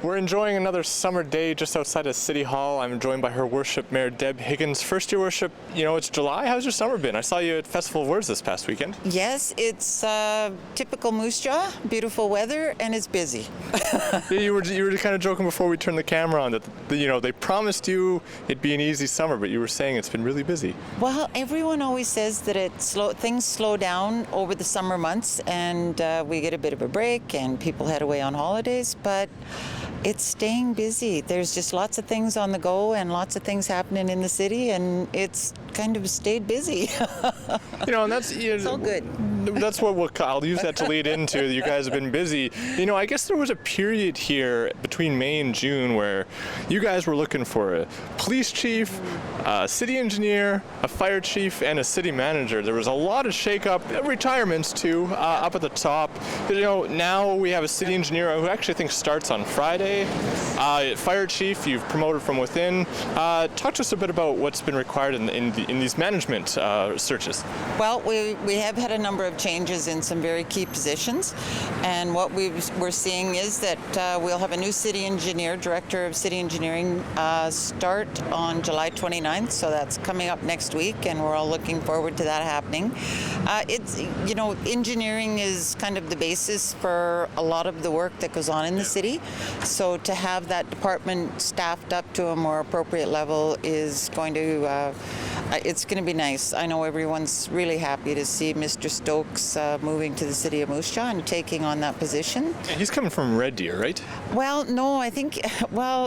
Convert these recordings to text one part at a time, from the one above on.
We're enjoying another summer day just outside of City Hall. I'm joined by Her Worship Mayor Deb Higgins. First, Your Worship, it's July. How's your summer been? I saw you at Festival of Words this past weekend. Yes, it's typical Moose Jaw, beautiful weather, and it's busy. You were kind of joking before we turned the camera on that they promised you it'd be an easy summer, but you were saying it's been really busy. Well, everyone always says that things slow down over the summer months, and we get a bit of a break, and people head away on holidays, but it's staying busy. There's just lots of things on the go and lots of things happening in the city, and it's kind of stayed busy. And that's it's all good. That's what I'll use that to lead into. You guys have been busy. I guess there was a period here between May and June where you guys were looking for a police chief, a city engineer, a fire chief, and a city manager. There was a lot of shake-up, retirements too, up at the top. Now we have a city engineer who actually I think starts on Friday. Fire chief, you've promoted from within. Talk to us a bit about what's been required in these management searches. Well, we have had a number of changes in some very key positions, and what we're seeing is that we'll have a new city engineer, director of city engineering, start on July 29th, so that's coming up next week, and we're all looking forward to that happening. Engineering is kind of the basis for a lot of the work that goes on in the city, so to have that department staffed up to a more appropriate level is going to it's going to be nice. I know everyone's really happy to see Mr. Stokes moving to the city of Moose Jaw and taking on that position. And he's coming from Red Deer, right? Well, no, I think,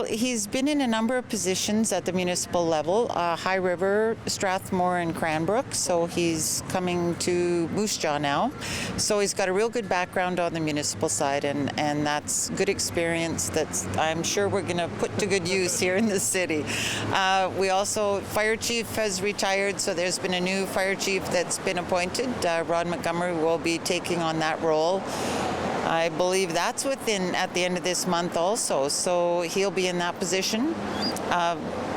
he's been in a number of positions at the municipal level, High River, Strathmore, and Cranbrook, so he's coming to Moose Jaw now. So he's got a real good background on the municipal side, and that's good experience that I'm sure we're going to put to good use here in the city. We also, fire chief has retired, so there's been a new fire chief that's been appointed. Rod Montgomery will be taking on that role. I believe that's at the end of this month also, so he'll be in that position.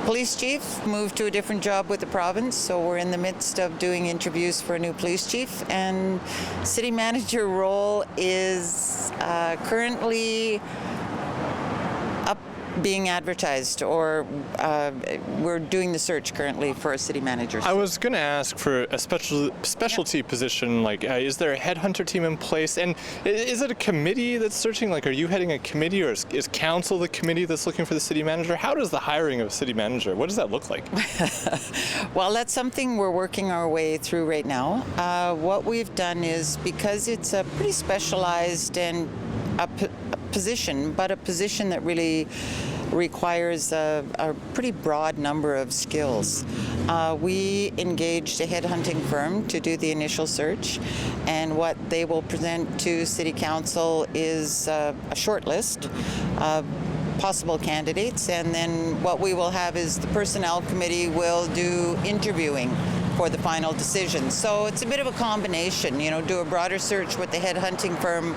Police chief moved to a different job with the province, so we're in the midst of doing interviews for a new police chief, and city manager role is currently being advertised, or we're doing the search currently for a city manager. I was going to ask for a specialty position, is there a headhunter team in place, and is it a committee that's searching? Are you heading a committee, or is council the committee that's looking for the city manager? How does the hiring of a city manager, what does that look like? Well, that's something we're working our way through right now. What we've done is, because it's a pretty specialized and a position, but a position that really requires a pretty broad number of skills. We engaged a headhunting firm to do the initial search, and what they will present to City Council is a short list of possible candidates, and then what we will have is the Personnel Committee will do interviewing for the final decision. So it's a bit of a combination, do a broader search with the headhunting firm,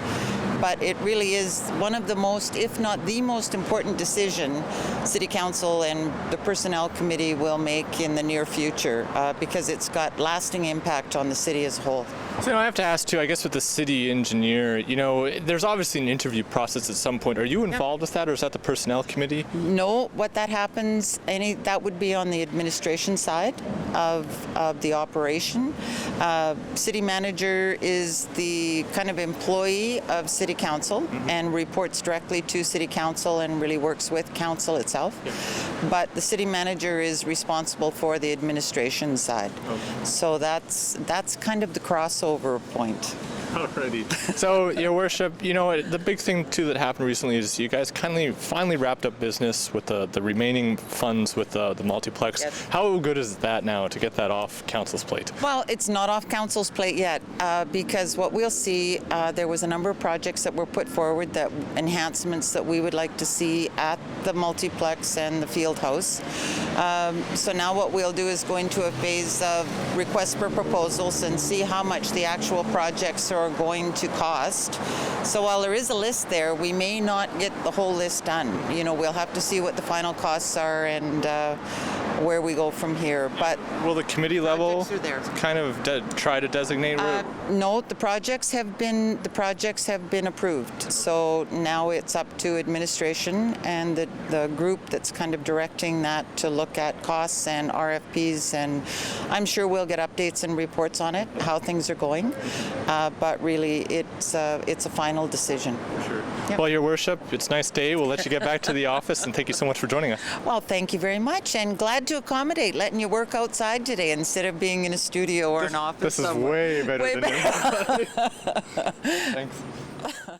but it really is one of the most, if not the most important decision City Council and the Personnel Committee will make in the near future, because it's got lasting impact on the city as a whole. So I have to ask too, I guess with the city engineer, there's obviously an interview process at some point. Are you involved with that, or is that the Personnel Committee? No, what that happens, that would be on the administration side of the operation. City manager is the kind of employee of City Council and reports directly to City Council and really works with Council itself. But the city manager is responsible for the administration side. Okay. So that's kind of the crossover point. Alrighty. So, Your Worship, the big thing too that happened recently is you guys finally wrapped up business with the remaining funds with the multiplex. Yes. How good is that now to get that off Council's plate? Well, it's not off Council's plate yet, because what we'll see, there was a number of projects that were put forward, that enhancements that we would like to see at the multiplex and the field house. So now what we'll do is go into a phase of request for proposals and see how much the actual projects are going to cost. So while there is a list there, we may not get the whole list done. We'll have to see what the final costs are, and where we go from here. But will the committee level projects are there. kind of try to designate where? No, the projects have been approved. So now it's up to administration and the group that's kind of directing that to look at costs and RFPs, and I'm sure we'll get updates and reports on it, how things are going. But really, it's a final decision. Sure. Yep. Well, Your Worship, it's a nice day. We'll let you get back to the office, and thank you so much for joining us. Well, thank you very much, and glad to accommodate letting you work outside today instead of being in a studio or an office. This is somewhere. way better Way than better. Thanks.